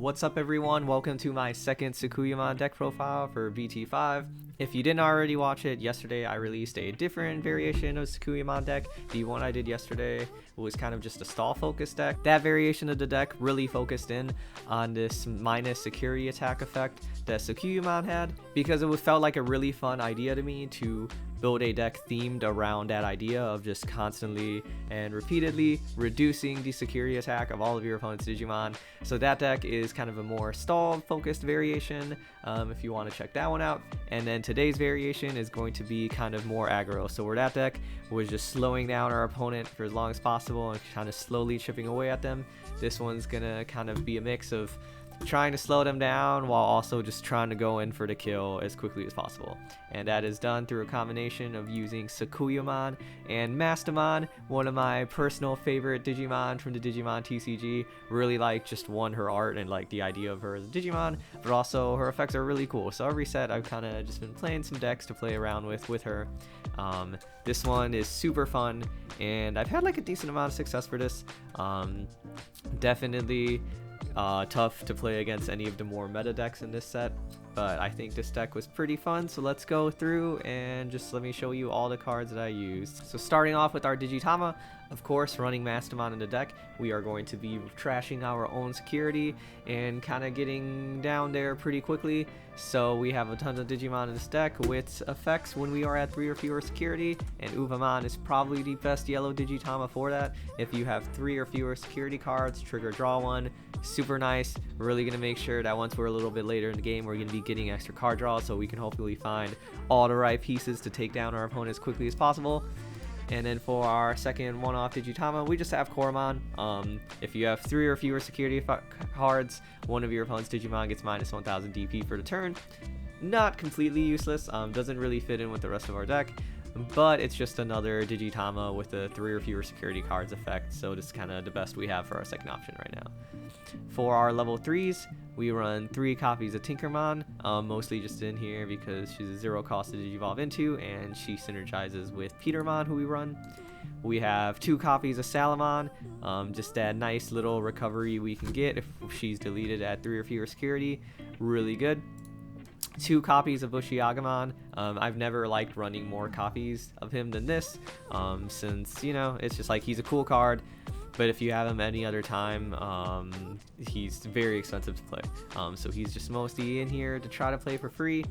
What's up everyone, welcome to my second Sakuyamon deck profile for BT5. If you didn't already watch it, yesterday I released a different variation of Sakuyamon deck. The one I did yesterday was kind of just a stall focused deck. That variation of the deck really focused in on this minus security attack effect that Sakuyamon had, because it felt like a really fun idea to me to build a deck themed around that idea of just constantly and repeatedly reducing the security attack of all of your opponent's Digimon. So that deck is kind of a more stall focused variation, if you want to check that one out. And then today's variation is going to be kind of more aggro. So where that deck was just slowing down our opponent for as long as possible and kind of slowly chipping away at them, this one's gonna kind of be a mix of trying to slow them down while also just trying to go in for the kill as quickly as possible. And that is done through a combination of using Sakuyamon and Mastemon, one of my personal favorite Digimon from the Digimon TCG. Really like just her art and like the idea of her as a Digimon, but also her effects are really cool. So every set I've kind of just been playing some decks to play around with her. This one is super fun and I've had like a decent amount of success for this. Definitely tough to play against any of the more meta decks in this set, but I think this deck was pretty fun. So let's go through and just let me show you all the cards that I used. So starting off with our Digitama, of course, running Mastemon in the deck, we are going to be trashing our own security and kind of getting down there pretty quickly. So we have a ton of Digimon in this deck with effects when we are at 3 or fewer security, and Uvamon is probably the best yellow Digitama for that. If you have 3 or fewer security cards, trigger draw one. Super nice. We're really going to make sure that once we're a little bit later in the game, we're going to be getting extra card draws so we can hopefully find all the right pieces to take down our opponent as quickly as possible. And then for our second one-off Digitama, we just have Koromon. If you have 3 or fewer security cards, one of your opponent's Digimon gets minus 1000 DP for the turn. Not completely useless, doesn't really fit in with the rest of our deck, but it's just another Digitama with a 3 or fewer security cards effect, so this is kind of the best we have for our second option right now. For our level 3s, we run 3 copies of Tinkermon, mostly just in here because she's a 0 cost to Digivolve into, and she synergizes with Petermon, who we run. We have 2 copies of Salamon, just that nice little recovery we can get if she's deleted at 3 or fewer security. Really good. 2 copies of Bushiagamon. I've never liked running more copies of him than this, since, you know, it's just like he's a cool card. But if you have him any other time, he's very expensive to play. So he's just mostly in here to try to play for free.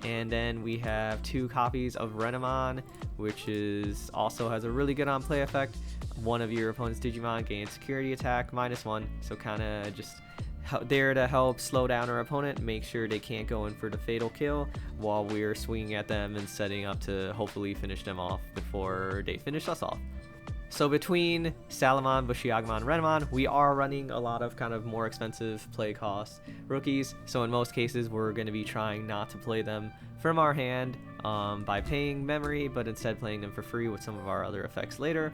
And then we have 2 copies of Renamon, which is also has a really good on play effect. One of your opponent's Digimon gains security attack -1, so kind of just there to help slow down our opponent, make sure they can't go in for the fatal kill while we're swinging at them and setting up to hopefully finish them off before they finish us off. So between Salamon, Bushiagamon, and Renamon, we are running a lot of kind of more expensive play cost rookies. So in most cases, we're going to be trying not to play them from our hand by paying memory, but instead playing them for free with some of our other effects later.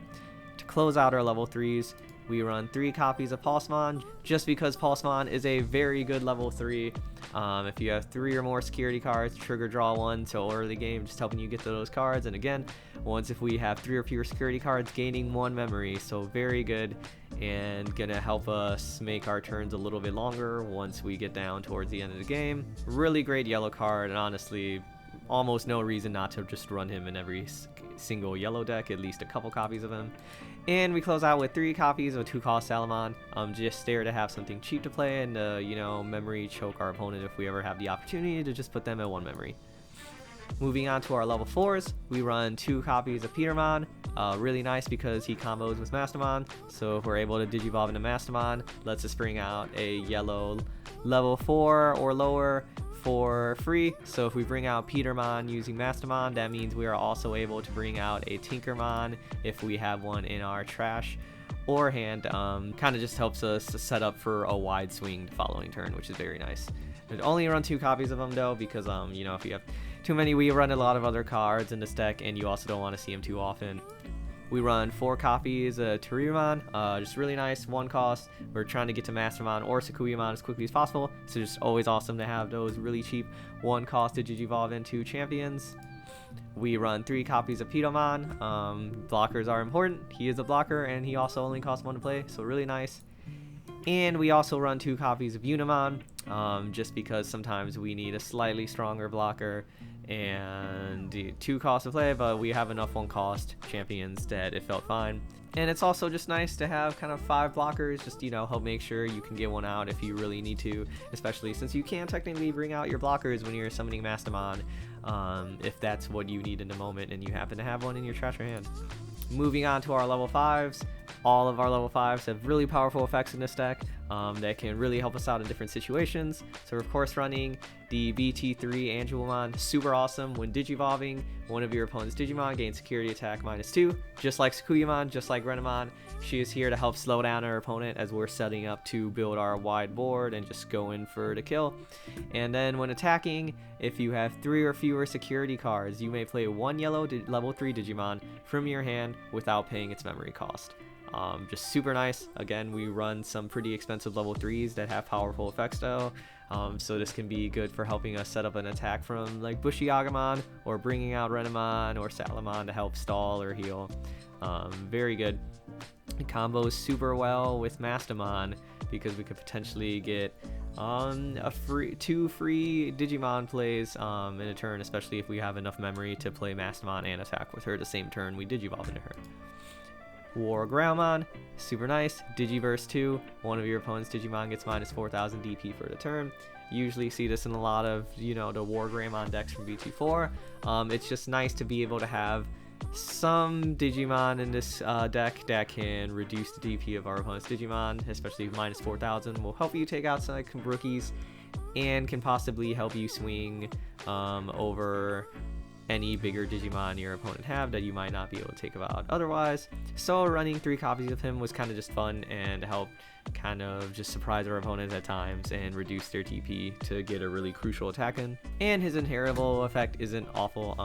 To close out our level 3s, we run 3 copies of Pulsemon, just because Pulsemon is a very good level 3. If you have 3 or more security cards, trigger draw 1 till early game, just helping you get to those cards. And again, once if we have 3 or fewer security cards, gaining 1 memory, so very good and gonna help us make our turns a little bit longer once we get down towards the end of the game. Really great yellow card, and honestly almost no reason not to just run him in every single yellow deck, at least a couple copies of him. And we close out with 3 copies of 2-cost Salamon, just there to have something cheap to play and you know, memory choke our opponent if we ever have the opportunity to just put them at 1 memory. Moving on to our level 4s, we run 2 copies of Petermon. Really nice because he combos with Mastemon, so if we're able to Digivolve into Mastemon, lets us bring out a yellow level 4 or lower for free. So if we bring out Petermon using Mastemon, that means we are also able to bring out a Tinkermon if we have one in our trash or hand. Kind of just helps us set up for a wide swing the following turn, which is very nice. We'd only run 2 copies of them though, because you know, if you have too many, we run a lot of other cards in this deck and you also don't want to see them too often. We run 4 copies of Teriumon, just really nice, 1 cost. We're trying to get to Mastemon or Sakuyamon as quickly as possible, so just always awesome to have those really cheap 1 cost to Digivolve into champions. We run 3 copies of Pedomon. Blockers are important. He is a blocker and he also only costs 1 to play, so really nice. And we also run 2 copies of Unimon, just because sometimes we need a slightly stronger blocker, and 2 costs to play, but we have enough 1 cost champions that it felt fine. And it's also just nice to have kind of 5 blockers, just, you know, help make sure you can get one out if you really need to, especially since you can technically bring out your blockers when you're summoning Mastemon, if that's what you need in the moment and you happen to have one in your trash or hand. Moving on to our level 5s, all of our level 5s have really powerful effects in this deck that can really help us out in different situations. So we're of course running the BT5 Angelomon, super awesome. When Digivolving, one of your opponent's Digimon gains security attack -2, just like Sakuyamon, just like Renamon. She is here to help slow down our opponent as we're setting up to build our wide board and just go in for the kill. And then when attacking, if you have 3 or fewer security cards, you may play 1 yellow level 3 Digimon from your hand without paying its memory cost. Just super nice. Again, we run some pretty expensive level 3s that have powerful effects though, so this can be good for helping us set up an attack from like Bushiagamon, or bringing out Renamon or Salamon to help stall or heal. Very good. It combos super well with Mastemon because we could potentially get 2 free Digimon plays in a turn, especially if we have enough memory to play Mastemon and attack with her the same turn we Digivolve into her. War Groundmon, super nice. Digiverse 2, one of your opponent's Digimon gets -4000 DP for the turn. Usually see this in a lot of, you know, the War Greymon decks from BT4. It's just nice to be able to have some Digimon in this deck that can reduce the DP of our opponent's Digimon, especially -4000 will help you take out some like rookies and can possibly help you swing over any bigger Digimon your opponent have that you might not be able to take out otherwise. So running 3 copies of him was kind of just fun and helped kind of just surprise our opponents at times and reduce their TP to get a really crucial attack in. And his inheritable effect isn't awful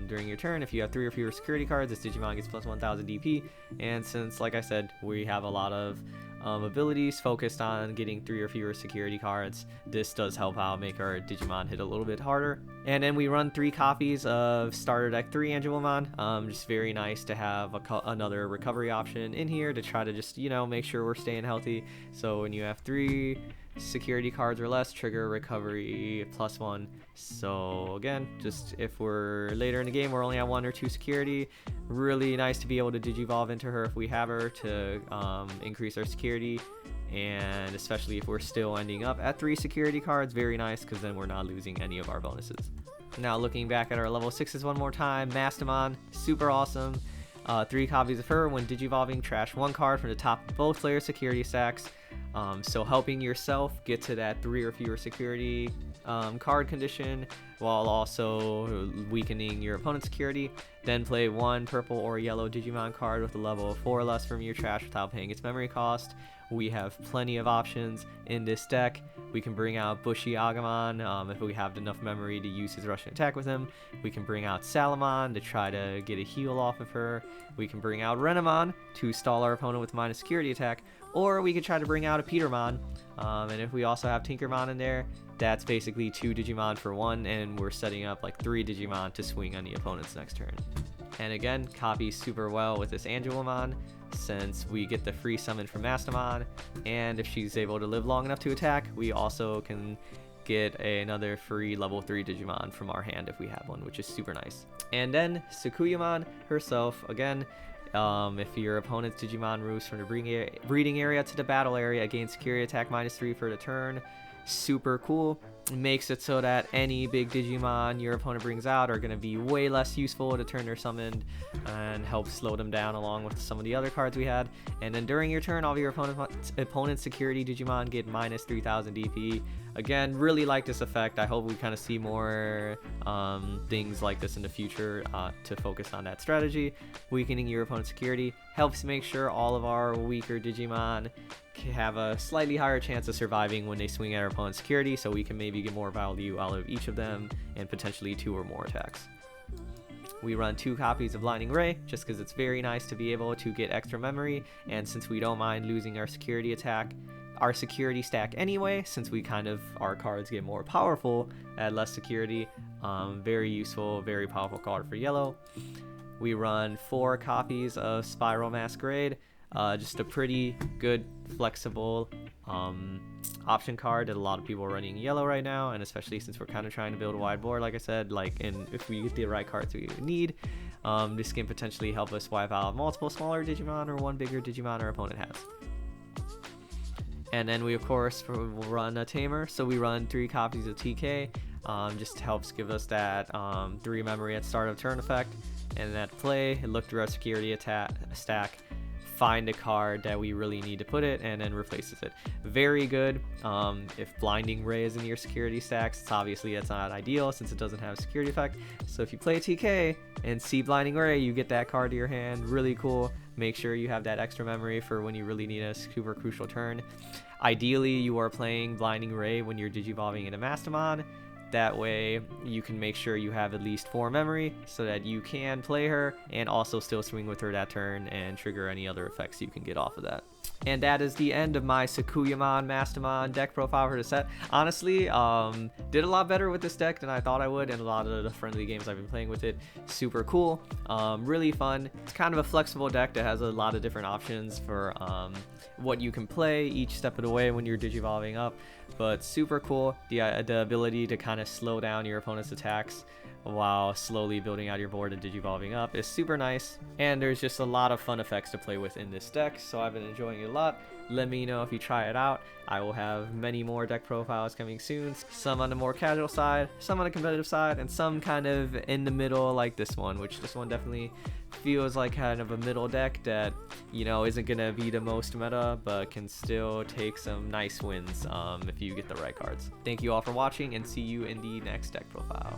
during your turn. If you have 3 or fewer security cards, this Digimon gets +1000 DP, and since, like I said, we have a lot of abilities focused on getting 3 or fewer security cards, this does help out make our Digimon hit a little bit harder. And then we run 3 copies of Starter Deck 3 Angelomon. Just very nice to have another recovery option in here to try to just, you know, make sure we're staying healthy. So when you have 3 security cards or less, trigger recovery +1. So again, just if we're later in the game, we're only at 1 or 2 security, really nice to be able to Digivolve into her if we have her to increase our security, and especially if we're still ending up at 3 security cards, very nice, because then we're not losing any of our bonuses. Now looking back at our level 6s one more time, Mastemon, super awesome. 3 copies of her. When Digivolving, trash 1 card from the top of both player security stacks. So helping yourself get to that 3 or fewer security card condition while also weakening your opponent's security. Then play 1 purple or yellow Digimon card with a level of 4 or less from your trash without paying its memory cost. We have plenty of options in this deck. We can bring out Bushiagamon if we have enough memory to use his Russian attack with him. We can bring out Salamon to try to get a heal off of her. We can bring out Renamon to stall our opponent with minus security attack. Or we could try to bring out a Petermon. And if we also have Tinkermon in there, that's basically 2 Digimon for 1, and we're setting up like 3 Digimon to swing on the opponent's next turn. And again, copies super well with this Angelomon, since we get the free summon from Mastemon, and if she's able to live long enough to attack, we also can get another free level 3 Digimon from our hand if we have one, which is super nice. And then Sakuyamon herself, again, if your opponent's Digimon moves from the breeding area to the battle area, gains security attack -3 for the turn. Super cool. Makes it so that any big Digimon your opponent brings out are going to be way less useful to turn they're summoned, and help slow them down along with some of the other cards we had. And then during your turn, all of your opponent's security Digimon get -3000 DP. Again, really like this effect. I hope we kind of see more things like this in the future to focus on that strategy. Weakening your opponent's security helps make sure all of our weaker Digimon have a slightly higher chance of surviving when they swing at our opponent's security, so we can maybe get more value out of each of them and potentially 2 or more attacks. We run 2 copies of Lightning Ray just because it's very nice to be able to get extra memory, and since we don't mind losing our security stack anyway, since our cards get more powerful at less security, very useful, very powerful card for yellow. We run 4 copies of Spiral Masquerade, just a pretty good, flexible option card that a lot of people are running yellow right now, and especially since we're kind of trying to build a wide board, like I said, and if we get the right cards we need, this can potentially help us wipe out multiple smaller Digimon or one bigger Digimon our opponent has. And then we of course will run a tamer, so we run 3 copies of TK, just helps give us that 3 memory at start of turn effect, and at play, look through our security stack, find a card that we really need to put it, and then replaces it. Very good. If Blinding Ray is in your security stacks, it's obviously that's not ideal since it doesn't have a security effect. So if you play TK and see Blinding Ray, you get that card to your hand. Really cool. Make sure you have that extra memory for when you really need a super crucial turn. Ideally, you are playing Blinding Ray when you're digivolving into Mastemon. That way you can make sure you have at least 4 memory so that you can play her and also still swing with her that turn and trigger any other effects you can get off of that. And that is the end of my Sakuyamon Mastemon deck profile for the set. Honestly, did a lot better with this deck than I thought I would in a lot of the friendly games I've been playing with it. Super cool, really fun. It's kind of a flexible deck that has a lot of different options for what you can play each step of the way when you're digivolving up. But super cool, the ability to kind of slow down your opponent's attacks while slowly building out your board and digivolving up is super nice, and there's just a lot of fun effects to play with in this deck, so I've been enjoying it a lot. Let me know if you try it out. I will have many more deck profiles coming soon, some on the more casual side, some on the competitive side, and some kind of in the middle like this one, which this one definitely feels like kind of a middle deck that, you know, isn't gonna be the most meta but can still take some nice wins if you get the right cards. Thank you all for watching, and see you in the next deck profile.